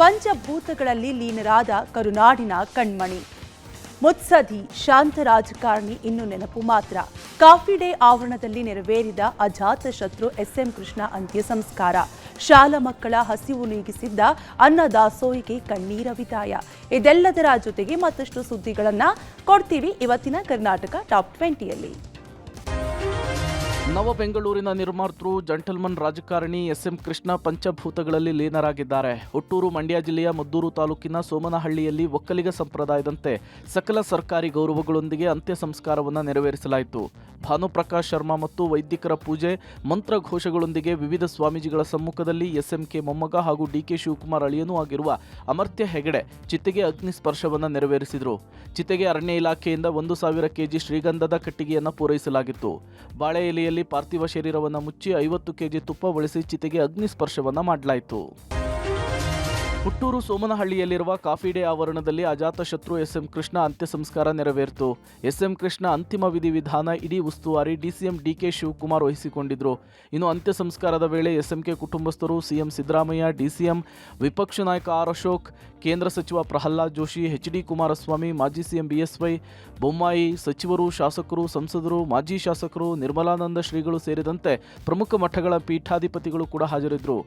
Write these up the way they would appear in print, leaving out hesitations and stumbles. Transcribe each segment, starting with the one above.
ಪಂಚಭೂತಗಳಲ್ಲಿ ಲೀನರಾದ ಕರುನಾಡಿನ ಕಣ್ಮಣಿ. ಮುತ್ಸದ್ದಿ ಶಾಂತ ರಾಜಕಾರಣಿ ಇನ್ನು ನೆನಪು ಮಾತ್ರ. ಕಾಫಿ ಡೇ ಆವರಣದಲ್ಲಿ ನೆರವೇರಿದ ಅಜಾತ ಶತ್ರು ಎಸ್ಎಂ ಕೃಷ್ಣ ಅಂತ್ಯ ಸಂಸ್ಕಾರ. ಶಾಲಾ ಮಕ್ಕಳ ಹಸಿವು ನೀಗಿಸಿದ್ದ ಅನ್ನದಾಸೋಹಿಗೆ ಕಣ್ಣೀರ ವಿದಾಯ. ಇದೆಲ್ಲದರ ಜೊತೆಗೆ ಮತ್ತಷ್ಟು ಸುದ್ದಿಗಳನ್ನ ಕೊಡ್ತೀವಿ ಇವತ್ತಿನ ಕರ್ನಾಟಕ ಟಾಪ್ 20ಯಲ್ಲಿ. ನವ ಬೆಂಗಳೂರಿನ ನಿರ್ಮಾತೃ ಜಂಟಲ್ಮನ್ ರಾಜಕಾರಣಿ ಎಸ್ಎಂ ಕೃಷ್ಣ ಪಂಚಭೂತಗಳಲ್ಲಿ ಲೀನರಾಗಿದ್ದಾರೆ. ಹುಟ್ಟೂರು ಮಂಡ್ಯ ಜಿಲ್ಲೆಯ ಮದ್ದೂರು ತಾಲೂಕಿನ ಸೋಮನಹಳ್ಳಿಯಲ್ಲಿ ಒಕ್ಕಲಿಗ ಸಂಪ್ರದಾಯದಂತೆ ಸಕಲ ಸರ್ಕಾರಿ ಗೌರವಗಳೊಂದಿಗೆ ಅಂತ್ಯ ಸಂಸ್ಕಾರವನ್ನು ನೆರವೇರಿಸಲಾಯಿತು. ಭಾನುಪ್ರಕಾಶ್ ಶರ್ಮಾ ಮತ್ತು ವೈದಿಕರ ಪೂಜೆ ಮಂತ್ರಘೋಷಗಳೊಂದಿಗೆ ವಿವಿಧ ಸ್ವಾಮೀಜಿಗಳ ಸಮ್ಮುಖದಲ್ಲಿ ಎಸ್ಎಂಕೆ ಮೊಮ್ಮಗ ಹಾಗೂ ಡಿಕೆ ಶಿವಕುಮಾರ್ ಅಳಿಯನೂ ಆಗಿರುವ ಅಮರ್ತ್ಯ ಹೆಗಡೆ ಚಿತೆಗೆ ಅಗ್ನಿ ಸ್ಪರ್ಶವನ್ನು ನೆರವೇರಿಸಿದರು. ಚಿತೆಗೆ ಅರಣ್ಯ ಇಲಾಖೆಯಿಂದ 1,000 ಕೆಜಿ ಶ್ರೀಗಂಧದ ಕಟ್ಟಿಗೆಯನ್ನು ಪೂರೈಸಲಾಗಿತ್ತು. ಬಾಳೆ ಎಲೆಯಲ್ಲಿ ಪಾರ್ಥಿವ ಶರೀರವನ್ನು ಮುಚ್ಚಿ 50 ಕೆಜಿ ತುಪ್ಪ ಬಳಸಿ ಚಿತೆಗೆ ಅಗ್ನಿ ಸ್ಪರ್ಶವನ್ನು ಮಾಡಲಾಯಿತು. ಹುಟ್ಟೂರು ಸೋಮನಹಳ್ಳಿಯಲ್ಲಿರುವ ಕಾಫಿ ಡೇ ಆವರಣದಲ್ಲಿ ಅಜಾತಶತ್ರು ಎಸ್ಎಂ ಕೃಷ್ಣ ಅಂತ್ಯ ಸಂಸ್ಕಾರ ನೆರವೇರಿತು. ಎಸ್ಎಂ ಕೃಷ್ಣ ಅಂತಿಮ ವಿಧಿವಿಧಾನ ಇಡೀ ಉಸ್ತುವಾರಿ ಡಿಸಿಎಂ ಡಿಕೆ ಶಿವಕುಮಾರ್ ವಹಿಸಿಕೊಂಡಿದ್ದರು. ಇನ್ನು ಅಂತ್ಯ ಸಂಸ್ಕಾರದ ವೇಳೆ ಎಸ್ಎಂಕೆ ಕುಟುಂಬಸ್ಥರು ಸಿಎಂ ಸಿದ್ದರಾಮಯ್ಯ, ಡಿಸಿಎಂ, ವಿಪಕ್ಷ ನಾಯಕ ಆರ್ ಅಶೋಕ್, ಕೇಂದ್ರ ಸಚಿವ ಪ್ರಹ್ಲಾದ್ ಜೋಶಿ, ಎಚ್ಡಿ ಕುಮಾರಸ್ವಾಮಿ, ಮಾಜಿ ಸಿಎಂ ಬಿಎಸ್ವೈ, ಬೊಮ್ಮಾಯಿ, ಸಚಿವರು, ಶಾಸಕರು, ಸಂಸದರು, ಮಾಜಿ ಶಾಸಕರು, ನಿರ್ಮಲಾನಂದ ಶ್ರೀಗಳು ಸೇರಿದಂತೆ ಪ್ರಮುಖ ಮಠಗಳ ಪೀಠಾಧಿಪತಿಗಳು ಕೂಡ ಹಾಜರಿದ್ದರು.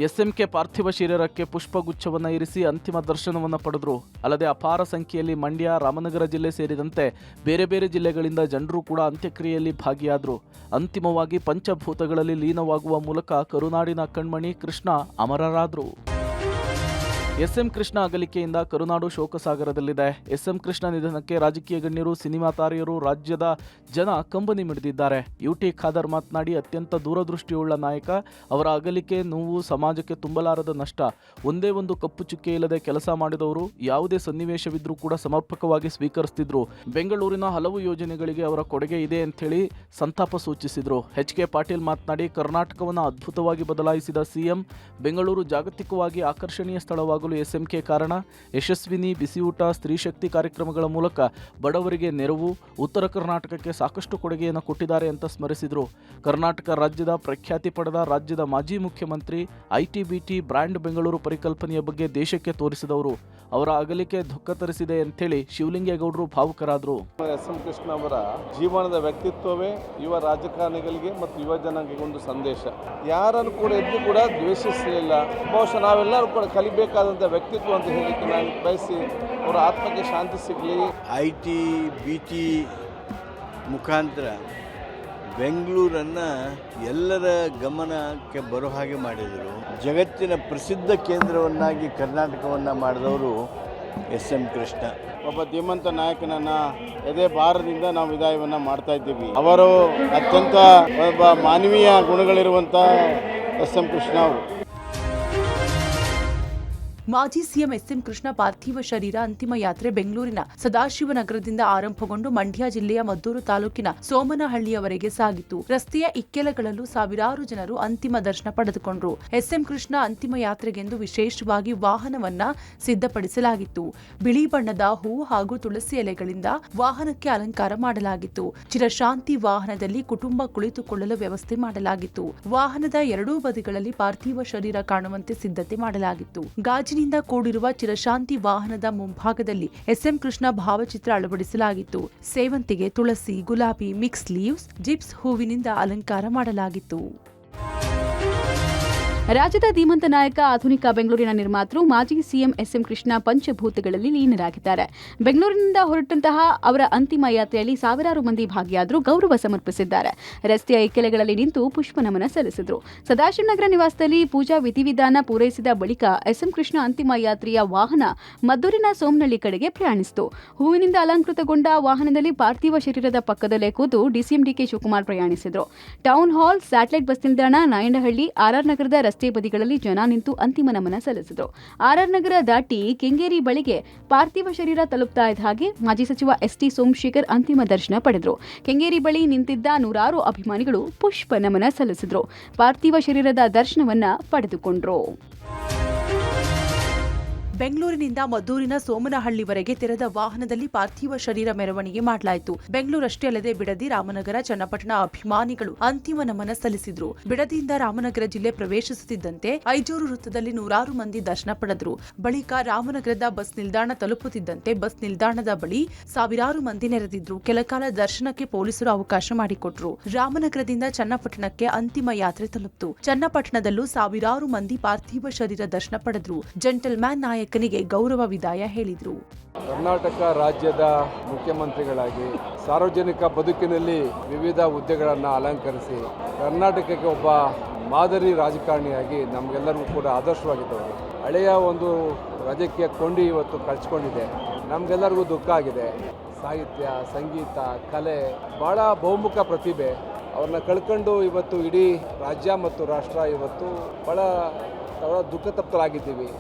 ಎಸ್ಎಂಕೆ ಪಾರ್ಥಿವ ಶರೀರಕ್ಕೆ ಪುಷ್ಪಗುಚ್ಛವನ್ನು ಇರಿಸಿ ಅಂತಿಮ ದರ್ಶನವನ್ನು ಪಡೆದರು. ಅಲ್ಲದೆ ಅಪಾರ ಸಂಖ್ಯೆಯಲ್ಲಿ ಮಂಡ್ಯ, ರಾಮನಗರ ಜಿಲ್ಲೆ ಸೇರಿದಂತೆ ಬೇರೆ ಬೇರೆ ಜಿಲ್ಲೆಗಳಿಂದ ಜನರು ಕೂಡ ಅಂತ್ಯಕ್ರಿಯೆಯಲ್ಲಿ ಭಾಗಿಯಾದರು. ಅಂತಿಮವಾಗಿ ಪಂಚಭೂತಗಳಲ್ಲಿ ಲೀನವಾಗುವ ಮೂಲಕ ಕರುನಾಡಿನ ಕಣ್ಮಣಿ ಕೃಷ್ಣ ಅಮರರಾದರು. ಎಸ್ಎಂ ಕೃಷ್ಣ ಅಗಲಿಕೆಯಿಂದ ಕರುನಾಡು ಶೋಕಸಾಗರದಲ್ಲಿದೆ. ಎಸ್ಎಂ ಕೃಷ್ಣ ನಿಧನಕ್ಕೆ ರಾಜಕೀಯ ಗಣ್ಯರು, ಸಿನಿಮಾ ತಾರೆಯರು, ರಾಜ್ಯದ ಜನ ಕಂಬನಿ ಮಿಡಿದಿದ್ದಾರೆ. ಯುಟಿ ಖಾದರ್ ಮಾತನಾಡಿ, ಅತ್ಯಂತ ದೂರದೃಷ್ಟಿಯುಳ್ಳ ನಾಯಕ. ಅವರ ಅಗಲಿಕೆ ನೋವು ಸಮಾಜಕ್ಕೆ ತುಂಬಲಾರದ ನಷ್ಟ. ಒಂದೇ ಒಂದು ಕಪ್ಪು ಚುಕ್ಕೆ ಇಲ್ಲದೆ ಕೆಲಸ ಮಾಡಿದವರು. ಯಾವುದೇ ಸನ್ನಿವೇಶವಿದ್ರೂ ಕೂಡ ಸಮರ್ಪಕವಾಗಿ ಸ್ವೀಕರಿಸುತ್ತಿದ್ರು. ಬೆಂಗಳೂರಿನ ಹಲವು ಯೋಜನೆಗಳಿಗೆ ಅವರ ಕೊಡುಗೆ ಇದೆ ಅಂತೇಳಿ ಸಂತಾಪ ಸೂಚಿಸಿದರು. ಎಚ್ ಕೆ ಪಾಟೀಲ್ ಮಾತನಾಡಿ, ಕರ್ನಾಟಕವನ್ನು ಅದ್ಭುತವಾಗಿ ಬದಲಾಯಿಸಿದ ಸಿಎಂ. ಬೆಂಗಳೂರು ಜಾಗತಿಕವಾಗಿ ಆಕರ್ಷಣೀಯ ಸ್ಥಳವಾಗಲು ಎಸ್ಎಂಕೆ ಕಾರಣ. ಯಶಸ್ವಿನಿ ಬಿಸಿಯೂಟ, ಸ್ತ್ರೀ ಶಕ್ತಿ ಕಾರ್ಯಕ್ರಮಗಳ ಮೂಲಕ ಬಡವರಿಗೆ ನೆರವು, ಉತ್ತರ ಕರ್ನಾಟಕಕ್ಕೆ ಸಾಕಷ್ಟು ಕೊಡುಗೆಯನ್ನು ಕೊಟ್ಟಿದ್ದಾರೆ ಅಂತ ಸ್ಮರಿಸಿದರು. ಕರ್ನಾಟಕ ರಾಜ್ಯದ ಪ್ರಖ್ಯಾತಿ ಪಡೆದ ರಾಜ್ಯದ ಮಾಜಿ ಮುಖ್ಯಮಂತ್ರಿ. ಐಟಿ-ಬಿಟಿ ಬ್ರ್ಯಾಂಡ್ ಬೆಂಗಳೂರು ಪರಿಕಲ್ಪನೆಯ ಬಗ್ಗೆ ದೇಶಕ್ಕೆ ತೋರಿಸಿದವರು. ಅವರ ಅಗಲಿಕೆ ದುಃಖ ತರಿಸಿದೆ ಅಂತೇಳಿ ಶಿವಲಿಂಗೇಗೌಡರು ಭಾವುಕರಾದರು. ಎಸ್ಎಂ ಕೃಷ್ಣ ಅವರ ಜೀವನದ ವ್ಯಕ್ತಿತ್ವವೇ ಯುವ ರಾಜಕಾರಣಿಗಳಿಗೆ ಮತ್ತು ಯುವ ಜನಾಂಗಕ್ಕೆ ಒಂದು ಸಂದೇಶ. ಯಾರನ್ನು ಕೂಡ ಎದ್ದು ಕೂಡ ದ್ವೇಷಿಸಲಿಲ್ಲ. ಬಹುಶಃ ನಾವೆಲ್ಲರೂ ಕೂಡ ಕಲಿಬೇಕಾದಂಥ ವ್ಯಕ್ತಿತ್ವ ಅಂತ ಹೇಳಲಿಕ್ಕೆ ನಾನು ಬಯಸಿ ಅವರ ಆತ್ಮಕ್ಕೆ ಶಾಂತಿ ಸಿಗಲಿ. ಐಟಿ-ಬಿಟಿ ಮುಖಾಂತರ ಬೆಂಗಳೂರನ್ನು ಎಲ್ಲರ ಗಮನಕ್ಕೆ ಬರೋ ಹಾಗೆ ಮಾಡಿದರು. ಜಗತ್ತಿನ ಪ್ರಸಿದ್ಧ ಕೇಂದ್ರವನ್ನಾಗಿ ಕರ್ನಾಟಕವನ್ನು ಮಾಡಿದವರು ಎಸ್ಎಂ ಕೃಷ್ಣ. ಒಬ್ಬ ಧೀಮಂತ ನಾಯಕನನ್ನು ಎದೆ ಭಾರದಿಂದ ನಾವು ವಿದಾಯವನ್ನು ಮಾಡ್ತಾ ಇದ್ದೀವಿ. ಅವರು ಅತ್ಯಂತ ಒಬ್ಬ ಮಾನವೀಯ ಗುಣಗಳಿರುವಂಥ ಎಸ್ಎಂ ಕೃಷ್ಣ ಅವರು. ಮಾಜಿ ಸಿಎಂ ಎಸ್ಎಂ ಕೃಷ್ಣ ಪಾರ್ಥಿವ ಶರೀರ ಅಂತಿಮ ಯಾತ್ರೆ ಬೆಂಗಳೂರಿನ ಸದಾಶಿವನಗರದಿಂದ ಆರಂಭಗೊಂಡು ಮಂಡ್ಯ ಜಿಲ್ಲೆಯ ಮದ್ದೂರು ತಾಲೂಕಿನ ಸೋಮನಹಳ್ಳಿಯವರೆಗೆ ಸಾಗಿತು. ರಸ್ತೆಯ ಇಕ್ಕೆಲಗಳಲ್ಲೂ ಸಾವಿರಾರು ಜನರು ಅಂತಿಮ ದರ್ಶನ ಪಡೆದುಕೊಂಡರು. ಎಸ್ಎಂ ಕೃಷ್ಣ ಅಂತಿಮ ಯಾತ್ರೆಗೆಂದು ವಿಶೇಷವಾಗಿ ವಾಹನವನ್ನ ಸಿದ್ಧಪಡಿಸಲಾಗಿತ್ತು. ಬಿಳಿ ಬಣ್ಣದ ಹೂ ಹಾಗೂ ತುಳಸಿ ಎಲೆಗಳಿಂದ ವಾಹನಕ್ಕೆ ಅಲಂಕಾರ ಮಾಡಲಾಗಿತ್ತು. ಚಿರಶಾಂತಿ ವಾಹನದಲ್ಲಿ ಕುಟುಂಬ ಕುಳಿತುಕೊಳ್ಳಲು ವ್ಯವಸ್ಥೆ ಮಾಡಲಾಗಿತ್ತು. ವಾಹನದ ಎರಡೂ ಬದಿಗಳಲ್ಲಿ ಪಾರ್ಥಿವ ಶರೀರ ಕಾಣುವಂತೆ ಸಿದ್ಧತೆ ಮಾಡಲಾಗಿತ್ತು. ಗಾಜಿನಿಂದ ಕೂಡಿರುವ ಚಿರಶಾಂತಿ ವಾಹನದ ಮುಂಭಾಗದಲ್ಲಿ ಎಸ್ಎಂ ಕೃಷ್ಣ ಭಾವಚಿತ್ರ ಅಳವಡಿಸಲಾಗಿತ್ತು. ಸೇವಂತಿಗೆ, ತುಳಸಿ, ಗುಲಾಬಿ, ಮಿಕ್ಸ್ ಲೀವ್ಸ್, ಜಿಪ್ಸ್ ಹೂವಿನಿಂದ ಅಲಂಕಾರ ಮಾಡಲಾಗಿತ್ತು. ರಾಜ್ಯದ ಧೀಮಂತ ನಾಯಕ, ಆಧುನಿಕ ಬೆಂಗಳೂರಿನ ನಿರ್ಮಾತೃ, ಮಾಜಿ ಸಿಎಂ ಎಸ್ಎಂ ಕೃಷ್ಣ ಪಂಚಭೂತಗಳಲ್ಲಿ ಲೀನರಾಗಿದ್ದಾರೆ. ಬೆಂಗಳೂರಿನಿಂದ ಹೊರಟಂತಹ ಅವರ ಅಂತಿಮ ಯಾತ್ರೆಯಲ್ಲಿ ಸಾವಿರಾರು ಮಂದಿ ಭಾಗಿಯಾದರು, ಗೌರವ ಸಮರ್ಪಿಸಿದ್ದಾರೆ. ರಸ್ತೆಯ ಇಕ್ಕೆಲೆಗಳಲ್ಲಿ ನಿಂತು ಪುಷ್ಪ ನಮನ ಸಲ್ಲಿಸಿದರು. ಸದಾಶಿವನಗರ ನಿವಾಸದಲ್ಲಿ ಪೂಜಾ ವಿಧಿವಿಧಾನ ಪೂರೈಸಿದ ಬಳಿಕ ಎಸ್ಎಂ ಕೃಷ್ಣ ಅಂತಿಮ ಯಾತ್ರೆಯ ವಾಹನ ಮದ್ದೂರಿನ ಸೋಮನಹಳ್ಳಿ ಕಡೆಗೆ ಪ್ರಯಾಣಿಸಿತು. ಹೂವಿನಿಂದ ಅಲಂಕೃತಗೊಂಡ ವಾಹನದಲ್ಲಿ ಪಾರ್ಥಿವ ಶರೀರದ ಪಕ್ಕದಲ್ಲೇ ಕೂತು ಡಿಸಿಎಂ ಡಿಕೆ ಶಿವಕುಮಾರ್ ಪ್ರಯಾಣಿಸಿದರು. ಟೌನ್ ಹಾಲ್, ಸ್ಯಾಟಲೈಟ್ ಬಸ್ ನಿಲ್ದಾಣ, ನಾಯಂಡಹಳ್ಳಿ, ಆರ್ಆರ್ ನಗರದ ರಸ್ತೆ ಬದಿಗಳಲ್ಲಿ ಜನ ನಿಂತು ಅಂತಿಮ ನಮನ ಸಲ್ಲಿಸಿದರು. ಆರ್ಆರ್ ನಗರ ದಾಟಿ ಕೆಂಗೇರಿ ಬಳಿಗೆ ಪಾರ್ಥಿವ ಶರೀರ ತಲುಪ್ತಾ ಇದ್ದ ಹಾಗೆ ಮಾಜಿ ಸಚಿವ ಎಸ್ಟಿ ಸೋಮಶೇಖರ್ ಅಂತಿಮ ದರ್ಶನ ಪಡೆದರು. ಕೆಂಗೇರಿ ಬಳಿ ನಿಂತಿದ್ದ ನೂರಾರು ಅಭಿಮಾನಿಗಳು ಪುಷ್ಪ ನಮನ ಸಲ್ಲಿಸಿದರು. ಪಾರ್ಥಿವ ಶರೀರದ ದರ್ಶನವನ್ನ ಪಡೆದುಕೊಂಡರು. ಬೆಂಗಳೂರಿನಿಂದ ಮದ್ದೂರಿನ ಸೋಮನಹಳ್ಳಿವರೆಗೆ ತೆರೆದ ವಾಹನದಲ್ಲಿ ಪಾರ್ಥಿವ ಶರೀರ ಮೆರವಣಿಗೆ ಮಾಡಲಾಯಿತು. ಬೆಂಗಳೂರಷ್ಟೇ ಅಲ್ಲದೆ ಬಿಡದಿ, ರಾಮನಗರ, ಚನ್ನಪಟ್ಟಣ ಅಭಿಮಾನಿಗಳು ಅಂತಿಮ ನಮನ ಸಲ್ಲಿಸಿದ್ರು. ಬಿಡದಿಯಿಂದ ರಾಮನಗರ ಜಿಲ್ಲೆ ಪ್ರವೇಶಿಸುತ್ತಿದ್ದಂತೆ ಐಜೂರು ವೃತ್ತದಲ್ಲಿ ನೂರಾರು ಮಂದಿ ದರ್ಶನ ಪಡೆದರು. ಬಳಿಕ ರಾಮನಗರದ ಬಸ್ ನಿಲ್ದಾಣ ತಲುಪುತ್ತಿದ್ದಂತೆ ಬಸ್ ನಿಲ್ದಾಣದ ಬಳಿ ಸಾವಿರಾರು ಮಂದಿ ನೆರೆದಿದ್ರು. ಕೆಲಕಾಲ ದರ್ಶನಕ್ಕೆ ಪೊಲೀಸರು ಅವಕಾಶ ಮಾಡಿಕೊಟ್ರು. ರಾಮನಗರದಿಂದ ಚನ್ನಪಟ್ಟಣಕ್ಕೆ ಅಂತಿಮ ಯಾತ್ರೆ ತಲುಪಿತು. ಚನ್ನಪಟ್ಟಣದಲ್ಲೂ ಸಾವಿರಾರು ಮಂದಿ ಪಾರ್ಥಿವ ಶರೀರ ದರ್ಶನ ಪಡೆದ್ರು. ಜೆಂಟಲ್ಮ್ಯಾನ್ ನಾಯಕನಿಗೆ ಗೌರವ ವಿದಾಯ ಹೇಳಿದ್ರು. ಕರ್ನಾಟಕ ರಾಜ್ಯದ ಮುಖ್ಯಮಂತ್ರಿಗಳಾಗಿ ಸಾರ್ವಜನಿಕ ಬದುಕಿನಲ್ಲಿ ವಿವಿಧ ಹುದ್ದೆಗಳನ್ನು ಅಲಂಕರಿಸಿ ಕರ್ನಾಟಕಕ್ಕೆ ಒಬ್ಬ ಮಾದರಿ ರಾಜಕಾರಣಿಯಾಗಿ ನಮಗೆಲ್ಲರಿಗೂ ಕೂಡ ಆದರ್ಶವಾಗಿದ್ದವರು. ಹಳೆಯ ಒಂದು ರಾಜಕೀಯ ಕೊಂಡಿ ಇವತ್ತು ಕಳ್ಚಿಕೊಂಡಿದೆ. ನಮಗೆಲ್ಲರಿಗೂ ದುಃಖ ಆಗಿದೆ. ಸಾಹಿತ್ಯ, ಸಂಗೀತ, ಕಲೆ, ಭಾಳ ಬಹುಮುಖ ಪ್ರತಿಭೆ ಅವ್ರನ್ನ ಕಳ್ಕೊಂಡು ಇವತ್ತು ಇಡೀ ರಾಜ್ಯ ಮತ್ತು ರಾಷ್ಟ್ರ ಇವತ್ತು ಭಾಳ ದುಃಖ ತಪ್ತರಾಗಿದ್ದೀವಿ.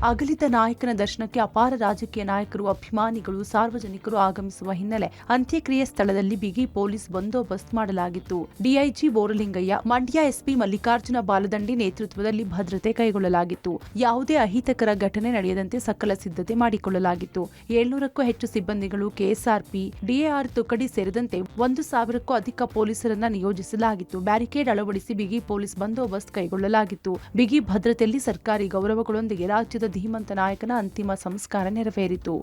ಅಗಲಿದ ನಾಯಕನ ದರ್ಶನಕ್ಕೆ ಅಪಾರ ರಾಜಕೀಯ ನಾಯಕರು, ಅಭಿಮಾನಿಗಳು, ಸಾರ್ವಜನಿಕರು ಆಗಮಿಸುವ ಹಿನ್ನೆಲೆ ಅಂತ್ಯಕ್ರಿಯೆ ಸ್ಥಳದಲ್ಲಿ ಬಿಗಿ ಪೊಲೀಸ್ ಬಂದೋಬಸ್ತ್ ಮಾಡಲಾಗಿತ್ತು. ಡಿಐಜಿ ಬೋರಲಿಂಗಯ್ಯ, ಮಂಡ್ಯ ಎಸ್ಪಿ ಮಲ್ಲಿಕಾರ್ಜುನ ಬಾಲದಂಡಿ ನೇತೃತ್ವದಲ್ಲಿ ಭದ್ರತೆ ಕೈಗೊಳ್ಳಲಾಗಿತ್ತು. ಯಾವುದೇ ಅಹಿತಕರ ಘಟನೆ ನಡೆಯದಂತೆ ಸಕಲ ಸಿದ್ಧತೆ ಮಾಡಿಕೊಳ್ಳಲಾಗಿತ್ತು. 700ಕ್ಕೂ ಹೆಚ್ಚು ಸಿಬ್ಬಂದಿಗಳು, ಕೆಎಸ್ಆರ್ಪಿ, ಡಿಎಆರ್ ತುಕಡಿ ಸೇರಿದಂತೆ 1,000ಕ್ಕೂ ಅಧಿಕ ಪೊಲೀಸರನ್ನ ನಿಯೋಜಿಸಲಾಗಿತ್ತು. ಬ್ಯಾರಿಕೇಡ್ ಅಳವಡಿಸಿ ಬಿಗಿ ಪೊಲೀಸ್ ಬಂದೋಬಸ್ತ್ ಕೈಗೊಳ್ಳಲಾಗಿತ್ತು. ಬಿಗಿ ಭದ್ರತೆಯಲ್ಲಿ ಸರ್ಕಾರಿ ಗೌರವಗಳೊಂದಿಗೆ ರಾಜ್ಯದ ಧೀಮಂತ ನಾಯಕನ ಅಂತಿಮ ಸಂಸ್ಕಾರ ನೆರವೇರಿತು.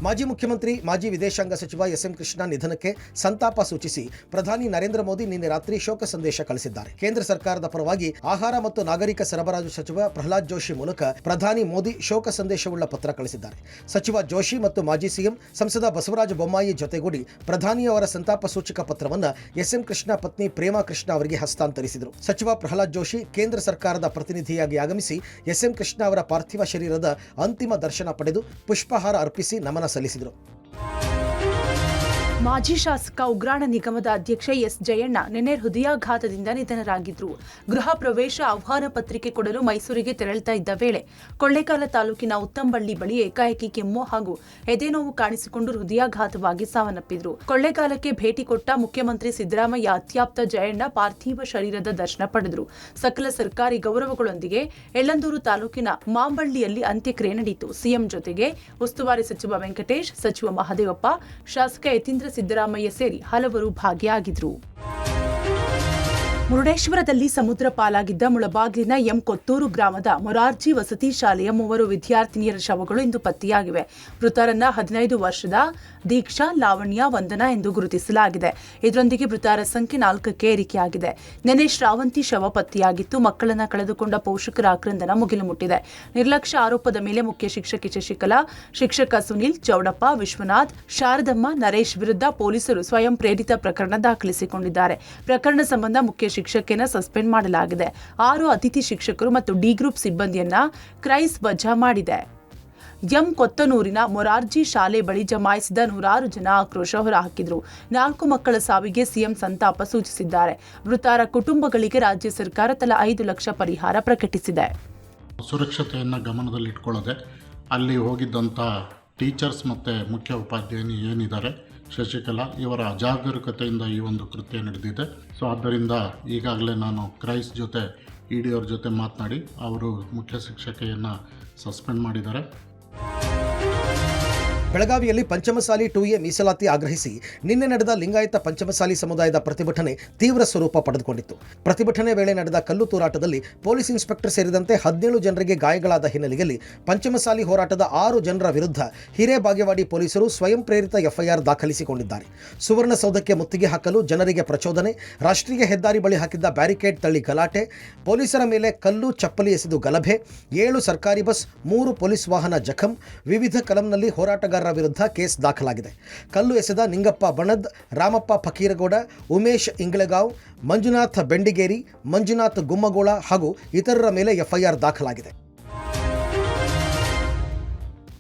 ಮಾಜಿ ಮುಖ್ಯಮಂತ್ರಿ, ಮಾಜಿ ವಿದೇಶಾಂಗ ಸಚಿವ ಎಸ್ಎಂ ಕೃಷ್ಣ ನಿಧನಕ್ಕೆ ಸಂತಾಪ ಸೂಚಿಸಿ ಪ್ರಧಾನಿ ನರೇಂದ್ರ ಮೋದಿ ನಿನ್ನೆ ರಾತ್ರಿ ಶೋಕ ಸಂದೇಶ ಕಳಿಸಿದ್ದಾರೆ. ಕೇಂದ್ರ ಸರ್ಕಾರದ ಪರವಾಗಿ ಆಹಾರ ಮತ್ತು ನಾಗರಿಕ ಸರಬರಾಜು ಸಚಿವ ಪ್ರಹ್ಲಾದ್ ಜೋಶಿ ಮೂಲಕ ಪ್ರಧಾನಿ ಮೋದಿ ಶೋಕ ಸಂದೇಶವುಳ್ಳ ಪತ್ರ ಕಳಿಸಿದ್ದಾರೆ. ಸಚಿವ ಜೋಶಿ ಮತ್ತು ಮಾಜಿ ಸಿಎಂ ಸಂಸದ ಬಸವರಾಜ ಬೊಮ್ಮಾಯಿ ಜೊತೆಗೂಡಿ ಪ್ರಧಾನಿಯವರ ಸಂತಾಪ ಸೂಚಕ ಪತ್ರವನ್ನು ಎಸ್ಎಂ ಕೃಷ್ಣ ಪತ್ನಿ ಪ್ರೇಮಾ ಕೃಷ್ಣ ಅವರಿಗೆ ಹಸ್ತಾಂತರಿಸಿದರು. ಸಚಿವ ಪ್ರಹ್ಲಾದ್ ಜೋಶಿ ಕೇಂದ್ರ ಸರ್ಕಾರದ ಪ್ರತಿನಿಧಿಯಾಗಿ ಆಗಮಿಸಿ ಎಸ್ಎಂ ಕೃಷ್ಣ ಅವರ ಪಾರ್ಥಿವ ಶರೀರದ ಅಂತಿಮ ದರ್ಶನ ಪಡೆದು ಪುಷ್ಪಹಾರ ಅರ್ಪಿಸಿ ನಮನ ಸಲ್ಲಿಸಿದರು. ಮಾಜಿ ಶಾಸಕ ಉಗ್ರಾಣ ನಿಗಮದ ಅಧ್ಯಕ್ಷ ಎಸ್ ಜಯಣ್ಣ ನಿನ್ನೆ ಹೃದಯಾಘಾತದಿಂದ ನಿಧನರಾಗಿದ್ರು. ಗೃಹ ಪ್ರವೇಶ ಆಹ್ವಾನ ಪತ್ರಿಕೆ ಕೊಡಲು ಮೈಸೂರಿಗೆ ತೆರಳುತ್ತಾ ಇದ್ದ ವೇಳೆ ಕೊಳ್ಳೇಗಾಲ ತಾಲೂಕಿನ ಉತ್ತಂಬಳ್ಳಿ ಬಳಿ ಏಕಾಏಕಿ ಕೆಮ್ಮು ಹಾಗೂ ಎದೆನೋವು ಕಾಣಿಸಿಕೊಂಡು ಹೃದಯಾಘಾತವಾಗಿ ಸಾವನ್ನಪ್ಪಿದ್ರು. ಕೊಳ್ಳೇಗಾಲಕ್ಕೆ ಭೇಟಿ ಕೊಟ್ಟ ಮುಖ್ಯಮಂತ್ರಿ ಸಿದ್ದರಾಮಯ್ಯ ಅತ್ಯಾಪ್ತ ಜಯಣ್ಣ ಪಾರ್ಥಿವ ಶರೀರದ ದರ್ಶನ ಪಡೆದರು. ಸಕಲ ಸರ್ಕಾರಿ ಗೌರವಗಳೊಂದಿಗೆ ಯಳಂದೂರು ತಾಲೂಕಿನ ಮಾಂಬಳ್ಳಿಯಲ್ಲಿ ಅಂತ್ಯಕ್ರಿಯೆ ನಡೆಯಿತು. ಸಿಎಂ ಜೊತೆಗೆ ಉಸ್ತುವಾರಿ ಸಚಿವ ವೆಂಕಟೇಶ್, ಸಚಿವ ಮಹದೇವಪ್ಪ, ಶಾಸಕ ಯತೀಂದ್ರ ಸಿದ್ದರಾಮಯ್ಯ ಸೇರಿ ಹಲವರು ಭಾಗಿಯಾಗಿದ್ರು. ಮುರುಡೇಶ್ವರದಲ್ಲಿ ಸಮುದ್ರ ಪಾಲಾಗಿದ್ದ ಮುಳಬಾಗಿಲಿನ ಎಂ ಕೊತ್ತೂರು ಗ್ರಾಮದ ಮೊರಾರ್ಜಿ ವಸತಿ ಶಾಲೆಯ 3 ವಿದ್ಯಾರ್ಥಿನಿಯರ ಶವಗಳು ಇಂದು ಪತ್ತೆಯಾಗಿವೆ. ಮೃತರನ್ನ 15 ವರ್ಷದ ದೀಕ್ಷಾ, ಲಾವಣ್ಯ, ವಂದನಾ ಎಂದು ಗುರುತಿಸಲಾಗಿದೆ. ಇದರೊಂದಿಗೆ ಮೃತರ ಸಂಖ್ಯೆ 4ಕ್ಕೆ ಏರಿಕೆಯಾಗಿದೆ. ನಿನ್ನೆ ಶ್ರಾವಂತಿ ಶವ ಪತ್ತೆಯಾಗಿತ್ತು. ಮಕ್ಕಳನ್ನ ಕಳೆದುಕೊಂಡ ಪೋಷಕರ ಆಕ್ರಂದನ ಮುಗಿಲು ಮುಟ್ಟಿದೆ. ನಿರ್ಲಕ್ಷ್ಯ ಆರೋಪದ ಮೇಲೆ ಮುಖ್ಯ ಶಿಕ್ಷಕಿ ಶಶಿಕಲಾ, ಶಿಕ್ಷಕ ಸುನಿಲ್, ಚೌಡಪ್ಪ, ವಿಶ್ವನಾಥ್, ಶಾರದಮ್ಮ, ನರೇಶ್ ವಿರುದ್ಧ ಪೊಲೀಸರು ಸ್ವಯಂ ಪ್ರೇರಿತ ಪ್ರಕರಣ ದಾಖಲಿಸಿಕೊಂಡಿದ್ದಾರೆ. ಪ್ರಕರಣ ಸಂಬಂಧ ಮುಖ್ಯ ಶಿಕ್ಷಕಿಯನ್ನ ಸಸ್ಪೆಂಡ್ ಮಾಡಲಾಗಿದೆ. 6 ಅತಿಥಿ ಶಿಕ್ಷಕರು ಮತ್ತು ಡಿ ಗ್ರೂಪ್ ಸಿಬ್ಬಂದಿಯನ್ನ ಕ್ರೈಸ್ ವಜಾ ಮಾಡಿದೆ. ಎಂ ಕೊತ್ತನೂರಿನ ಮೊರಾರ್ಜಿ ಶಾಲೆ ಬಳಿ ಜಮಾಯಿಸಿದ ನೂರಾರು ಜನ ಆಕ್ರೋಶ ಹೊರಹಾಕಿದ್ರು. 4 ಮಕ್ಕಳ ಸಾವಿಗೆ ಸಿಎಂ ಸಂತಾಪ ಸೂಚಿಸಿದ್ದಾರೆ. ಮೃತರ ಕುಟುಂಬಗಳಿಗೆ ರಾಜ್ಯ ಸರ್ಕಾರ ತಲಾ 5 ಲಕ್ಷ ಪರಿಹಾರ ಪ್ರಕಟಿಸಿದೆ. ಸುರಕ್ಷತೆಯನ್ನು ಗಮನದಲ್ಲಿಟ್ಕೊಳ್ಳದೆ ಅಲ್ಲಿ ಹೋಗಿದ್ದಂಥ ಟೀಚರ್ಸ್ ಮತ್ತು ಮುಖ್ಯ ಉಪಾಧ್ಯಾಯಿನಿ ಏನಿದ್ದಾರೆ ಶಶಿಕಲಾ, ಇವರ ಅಜಾಗರೂಕತೆಯಿಂದ ಈ ಒಂದು ಕೃತ್ಯ ನಡೆದಿದೆ. ಸೊ ಆದ್ದರಿಂದ ಈಗಾಗಲೇ ನಾನು ಕ್ರೈಸ್ ಜೊತೆ ಇಡಿ ಅವ್ರ ಜೊತೆ ಮಾತನಾಡಿ ಅವರು ಮುಖ್ಯ ಶಿಕ್ಷಕಿಯನ್ನು ಸಸ್ಪೆಂಡ್ ಮಾಡಿದ್ದಾರೆ. ಬೆಳಗಾವಿಯಲ್ಲಿ ಪಂಚಮಸಾಲಿ 2A ಮೀಸಲಾತಿ ಆಗ್ರಹಿಸಿ ನಿನ್ನೆ ನಡೆದ ಲಿಂಗಾಯತ ಪಂಚಮಸಾಲಿ ಸಮುದಾಯದ ಪ್ರತಿಭಟನೆ ತೀವ್ರ ಸ್ವರೂಪ ಪಡೆದುಕೊಂಡಿತ್ತು. ಪ್ರತಿಭಟನೆ ವೇಳೆ ನಡೆದ ಕಲ್ಲು ತೂರಾಟದಲ್ಲಿ ಪೊಲೀಸ್ ಇನ್ಸ್ಪೆಕ್ಟರ್ ಸೇರಿದಂತೆ 17 ಜನರಿಗೆ ಗಾಯಗಳಾದ ಹಿನ್ನೆಲೆಯಲ್ಲಿ ಪಂಚಮಸಾಲಿ ಹೋರಾಟದ 6 ಜನರ ವಿರುದ್ಧ ಹಿರೇಬಾಗೇವಾಡಿ ಪೊಲೀಸರು ಸ್ವಯಂ ಪ್ರೇರಿತ ಎಫ್ಐಆರ್ ದಾಖಲಿಸಿಕೊಂಡಿದ್ದಾರೆ. ಸುವರ್ಣಸೌಧಕ್ಕೆ ಮುತ್ತಿಗೆ ಹಾಕಲು ಜನರಿಗೆ ಪ್ರಚೋದನೆ, ರಾಷ್ಟ್ರೀಯ ಹೆದ್ದಾರಿ ಬಳಿ ಹಾಕಿದ್ದ ಬ್ಯಾರಿಕೇಡ್ ತಳ್ಳಿ ಗಲಾಟೆ, ಪೊಲೀಸರ ಮೇಲೆ ಕಲ್ಲು ಚಪ್ಪಲಿ ಎಸೆದು ಗಲಭೆ, 7 ಸರ್ಕಾರಿ ಬಸ್, 3 ಪೊಲೀಸ್ ವಾಹನ ಜಖಂ, ವಿವಿಧ ಕಲಂನಲ್ಲಿ ಹೋರಾಟಗಾರರ ವಿರುದ್ಧ ಕೇಸ್ ದಾಖಲಾಗಿದೆ. ಕಲ್ಲು ಎಸೆದ ನಿಂಗಪ್ಪ ಬಣದ್, ರಾಮಪ್ಪ ಫಕೀರಗೌಡ, ಉಮೇಶ್ ಇಂಗ್ಳೆಗಾಂವ್, ಮಂಜುನಾಥ್ ಬೆಂಡಿಗೇರಿ, ಮಂಜುನಾಥ್ ಗುಮ್ಮಗೋಳ ಹಾಗೂ ಇತರರ ಮೇಲೆ ಎಫ್ಐಆರ್ ದಾಖಲಾಗಿದೆ.